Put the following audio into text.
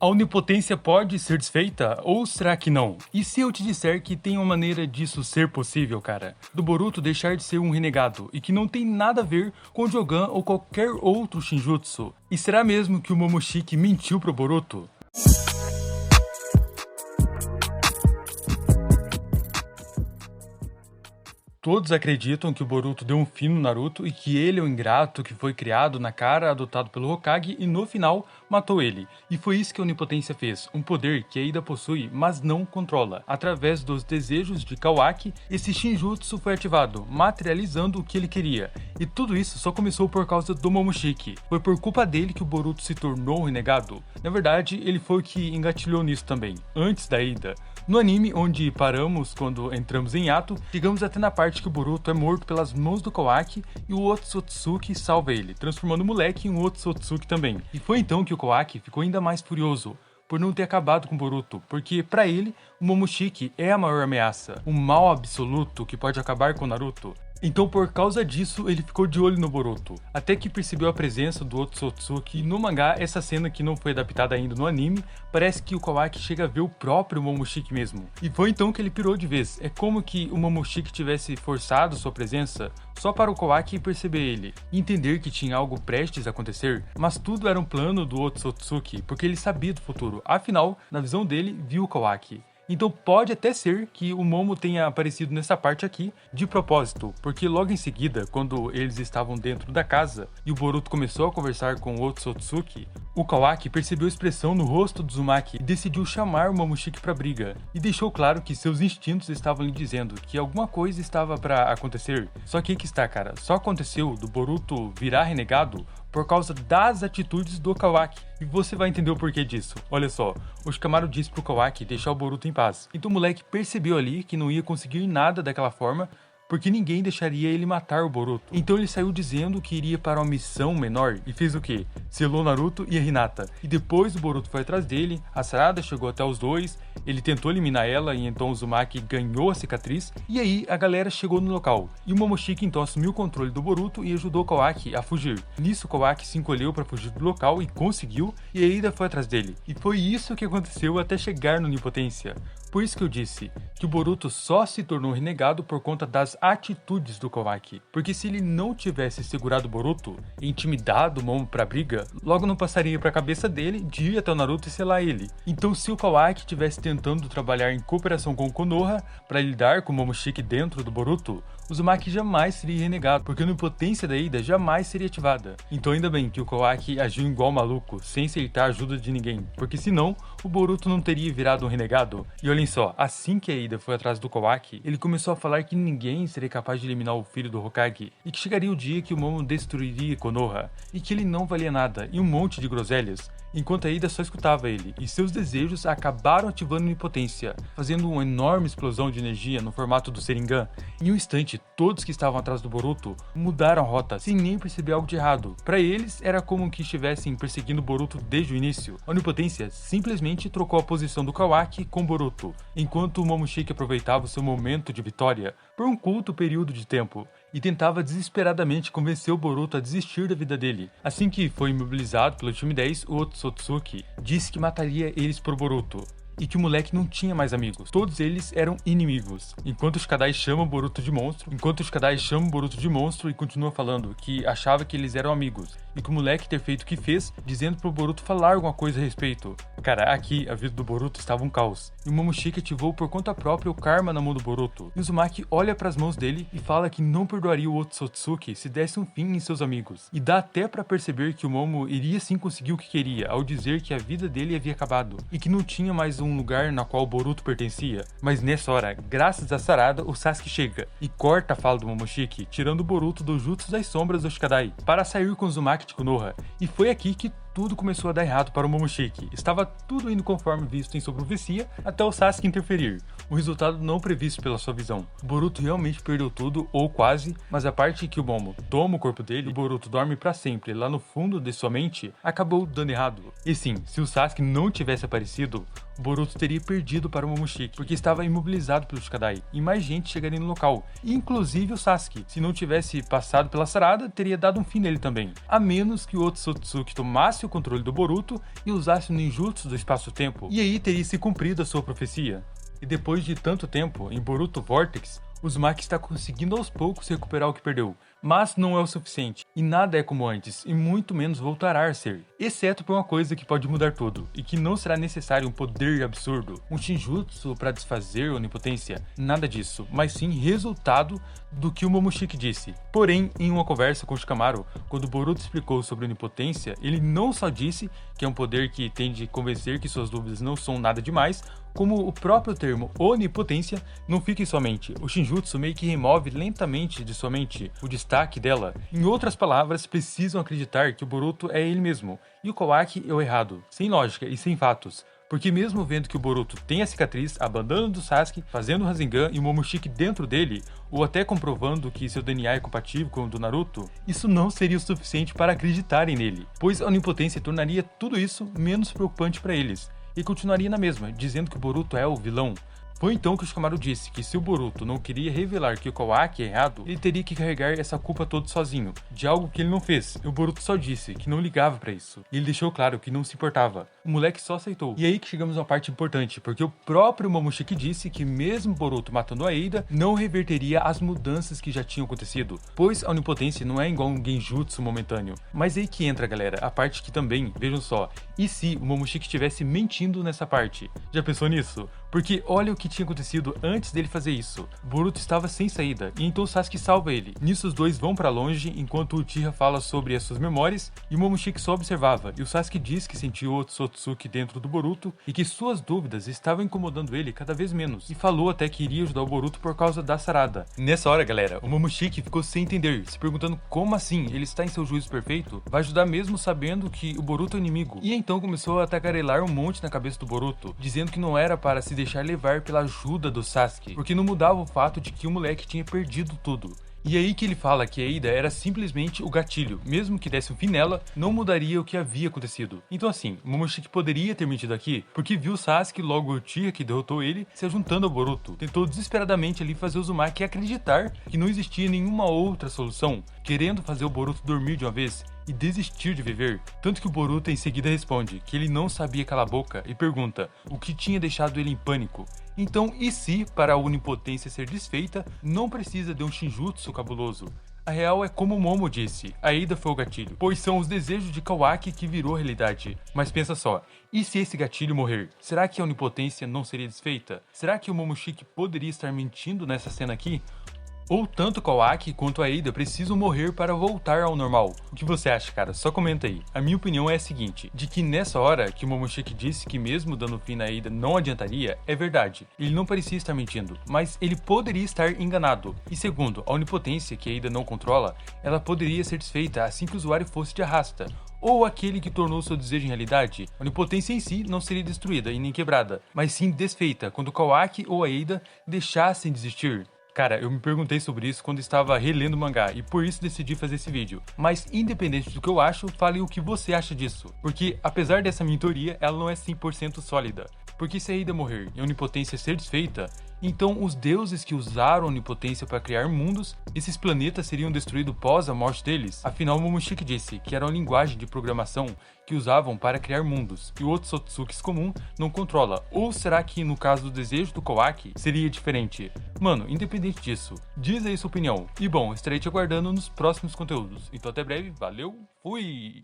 A onipotência pode ser desfeita ou será que não? E se eu te disser que tem uma maneira disso ser possível, cara? Do Boruto deixar de ser um renegado e que não tem nada a ver com o Jogan ou qualquer outro Shinjutsu? E será mesmo que o Momoshiki mentiu pro Boruto? Todos acreditam que o Boruto deu um fim no Naruto e que ele é o ingrato que foi criado na cara, adotado pelo Hokage e no final matou ele. E foi isso que a onipotência fez, um poder que Ida possui, mas não controla. Através dos desejos de Kawaki, esse Shinjutsu foi ativado, materializando o que ele queria. E tudo isso só começou por causa do Momoshiki. Foi por culpa dele que o Boruto se tornou um renegado. Na verdade, ele foi o que engatilhou nisso também, antes da Ida. No anime, onde paramos quando entramos em Yato, chegamos até na parte que o Boruto é morto pelas mãos do Kawaki e o Otsutsuki salva ele, transformando o moleque em um Otsutsuki também. E foi então que o Kawaki ficou ainda mais furioso por não ter acabado com o Boruto, porque para ele, o Momoshiki é a maior ameaça, o mal absoluto que pode acabar com o Naruto. Então por causa disso ele ficou de olho no Boruto, até que percebeu a presença do Otsutsuki. No mangá, essa cena que não foi adaptada ainda no anime, parece que o Kawaki chega a ver o próprio Momoshiki mesmo. E foi então que ele pirou de vez, é como que o Momoshiki tivesse forçado sua presença só para o Kawaki perceber ele, e entender que tinha algo prestes a acontecer, mas tudo era um plano do Otsutsuki, porque ele sabia do futuro, afinal, na visão dele, viu o Kawaki. Então pode até ser que o Momo tenha aparecido nessa parte aqui de propósito, porque logo em seguida, quando eles estavam dentro da casa e o Boruto começou a conversar com o Otsutsuki, o Kawaki percebeu a expressão no rosto do Uzumaki e decidiu chamar o Momoshiki pra briga, e deixou claro que seus instintos estavam lhe dizendo que alguma coisa estava pra acontecer. Só que aí que está, cara, só aconteceu do Boruto virar renegado por causa das atitudes do Kawaki. E você vai entender o porquê disso. Olha só, o Shikamaru disse pro Kawaki deixar o Boruto em paz. Então o moleque percebeu ali que não ia conseguir nada daquela forma, porque ninguém deixaria ele matar o Boruto. Então ele saiu dizendo que iria para uma missão menor e fez o quê? Selou Naruto e a Hinata. E depois o Boruto foi atrás dele, a Sarada chegou até os dois, ele tentou eliminar ela e então o Uzumaki ganhou a cicatriz. E aí a galera chegou no local. E o Momoshiki então assumiu o controle do Boruto e ajudou o Kawaki a fugir. Nisso o Kawaki se encolheu para fugir do local e conseguiu, e a Ida foi atrás dele. E foi isso que aconteceu até chegar no Onipotência. Por isso que eu disse que o Boruto só se tornou renegado por conta das atitudes do Kawaki. Porque se ele não tivesse segurado o Boruto e intimidado o Momo pra briga, logo não passaria pra cabeça dele de ir até o Naruto e selar ele. Então se o Kawaki tivesse tentando trabalhar em cooperação com o Konoha para lidar com o Momoshiki dentro do Boruto, o Uzumaki jamais seria renegado, porque a onipotência da Ida jamais seria ativada. Então ainda bem que o Kawaki agiu igual maluco, sem aceitar a ajuda de ninguém, porque senão o Boruto não teria virado um renegado. E olhem só, assim que a Ida foi atrás do Kawaki, ele começou a falar que ninguém seria capaz de eliminar o filho do Hokage, e que chegaria o dia que o Momo destruiria Konoha, e que ele não valia nada, e um monte de groselhas. Enquanto a Ida só escutava ele, e seus desejos acabaram ativando a onipotência, fazendo uma enorme explosão de energia no formato do Sharingan. Em um instante, todos que estavam atrás do Boruto mudaram a rota, sem nem perceber algo de errado. Para eles, era como que estivessem perseguindo o Boruto desde o início. A onipotência simplesmente trocou a posição do Kawaki com o Boruto, enquanto o Momoshiki aproveitava o seu momento de vitória por um curto período de tempo, e tentava desesperadamente convencer o Boruto a desistir da vida dele. Assim que foi imobilizado pelo time 10, o Otsutsuki disse que mataria eles por Boruto, e que o moleque não tinha mais amigos. Todos eles eram inimigos. Enquanto os Shikadai chamam o Boruto de monstro, e continua falando que achava que eles eram amigos, e que o moleque ter feito o que fez, dizendo pro Boruto falar alguma coisa a respeito. Cara, aqui a vida do Boruto estava um caos, e o Momoshiki ativou por conta própria o karma na mão do Boruto. E o Uzumaki olha pras mãos dele e fala que não perdoaria o Otsutsuki se desse um fim em seus amigos. E dá até pra perceber que o Momo iria sim conseguir o que queria, ao dizer que a vida dele havia acabado, e que não tinha mais um lugar na qual o Boruto pertencia. Mas nessa hora, graças a Sarada, o Sasuke chega e corta a fala do Momoshiki, tirando o Boruto do Jutsu das sombras do Shikadai, para sair com o Uzumaki de Konoha. E foi aqui que tudo começou a dar errado para o Momoshiki. Estava tudo indo conforme visto em sua profecia, até o Sasuke interferir. O resultado não previsto pela sua visão. O Boruto realmente perdeu tudo, ou quase, mas a parte que o Momo toma o corpo dele e o Boruto dorme para sempre lá no fundo de sua mente, acabou dando errado. E sim, se o Sasuke não tivesse aparecido, o Boruto teria perdido para o Momoshiki, porque estava imobilizado pelo Shikadai, e mais gente chegaria no local, inclusive o Sasuke. Se não tivesse passado pela Sarada, teria dado um fim nele também, a menos que o Otsutsuki tomasse o controle do Boruto e usasse o ninjutsu do espaço-tempo, e aí teria se cumprido a sua profecia. E depois de tanto tempo, em Boruto Vortex, Uzumaki está conseguindo aos poucos recuperar o que perdeu, mas não é o suficiente, e nada é como antes, e muito menos voltará a ser, exceto por uma coisa que pode mudar tudo, e que não será necessário um poder absurdo, um Shinjutsu para desfazer a onipotência, nada disso, mas sim resultado do que o Momoshiki disse. Porém, em uma conversa com Shikamaru, quando Boruto explicou sobre a onipotência, ele não só disse que é um poder que tende a convencer que suas dúvidas não são nada demais, como o próprio termo onipotência não fica em sua mente. O Shinjutsu meio que remove lentamente de sua mente o destaque dela. Em outras palavras, precisam acreditar que o Boruto é ele mesmo, e o Kawaki é o errado, sem lógica e sem fatos. Porque mesmo vendo que o Boruto tem a cicatriz, a bandana do Sasuke, fazendo o Rasengan e o Momoshiki dentro dele, ou até comprovando que seu DNA é compatível com o do Naruto, isso não seria o suficiente para acreditarem nele, pois a onipotência tornaria tudo isso menos preocupante para eles, e continuaria na mesma, dizendo que o Boruto é o vilão. Foi então que o Shikamaru disse que se o Boruto não queria revelar que o Kawaki é errado, ele teria que carregar essa culpa toda sozinho, de algo que ele não fez. E o Boruto só disse que não ligava pra isso. E ele deixou claro que não se importava. O moleque só aceitou. E aí que chegamos a uma parte importante, porque o próprio Momoshiki disse que mesmo Boruto matando a Eida, não reverteria as mudanças que já tinham acontecido, pois a onipotência não é igual um genjutsu momentâneo. Mas aí que entra, galera, a parte que também, vejam só, e se o Momoshiki estivesse mentindo nessa parte? Já pensou nisso? Porque olha o que tinha acontecido antes dele fazer isso. Boruto estava sem saída, e então Sasuke salva ele. Nisso os dois vão pra longe, enquanto o Uchiha fala sobre as suas memórias, e o Momoshiki só observava, e o Sasuke diz que sentiu o Otsutsuki dentro do Boruto, e que suas dúvidas estavam incomodando ele cada vez menos, e falou até que iria ajudar o Boruto por causa da Sarada. Nessa hora, galera, o Momoshiki ficou sem entender, se perguntando como assim, ele está em seu juízo perfeito? Vai ajudar mesmo sabendo que o Boruto é o inimigo? E então começou a tagarelar um monte na cabeça do Boruto, dizendo que não era para se deixar levar pela ajuda do Sasuke, porque não mudava o fato de que o moleque tinha perdido tudo. E aí que ele fala que a Eida era simplesmente o gatilho, mesmo que desse um fim nela, não mudaria o que havia acontecido. Então assim, o Momoshiki poderia ter mentido aqui, porque viu Sasuke, logo o Uchiha que derrotou ele, se juntando ao Boruto. Tentou desesperadamente ali fazer o Uzumaki acreditar que não existia nenhuma outra solução, querendo fazer o Boruto dormir de uma vez e desistir de viver. Tanto que o Boruto em seguida responde que ele não sabia calar a boca e pergunta o que tinha deixado ele em pânico. Então, e se para a onipotência ser desfeita, não precisa de um Shinjutsu cabuloso? A real é como o Momo disse, a Eida foi o gatilho, pois são os desejos de Kawaki que virou realidade. Mas pensa só, e se esse gatilho morrer? Será que a onipotência não seria desfeita? Será que o Momoshiki poderia estar mentindo nessa cena aqui? Ou tanto Kawaki quanto a Eida precisam morrer para voltar ao normal? O que você acha, cara? Só comenta aí. A minha opinião é a seguinte, de que nessa hora que o Momoshiki disse que mesmo dando fim na Eida não adiantaria, é verdade. Ele não parecia estar mentindo, mas ele poderia estar enganado. E segundo, a onipotência que a Eida não controla, ela poderia ser desfeita assim que o usuário fosse de arrasta. Ou aquele que tornou seu desejo em realidade, a onipotência em si não seria destruída e nem quebrada, mas sim desfeita quando Kawaki ou a Eida deixassem de existir. Cara, eu me perguntei sobre isso quando estava relendo o mangá e por isso decidi fazer esse vídeo. Mas independente do que eu acho, fale o que você acha disso. Porque apesar dessa minha teoria, ela não é 100% sólida. Porque se a Eida morrer e a onipotência ser desfeita, então os deuses que usaram a onipotência para criar mundos, esses planetas seriam destruídos pós a morte deles? Afinal, Momoshiki disse que era uma linguagem de programação que usavam para criar mundos, e o Otsutsuki comum não controla. Ou será que no caso do desejo do Kawaki, seria diferente? Mano, independente disso, diz aí sua opinião. E bom, estarei te aguardando nos próximos conteúdos. Então até breve, valeu, fui!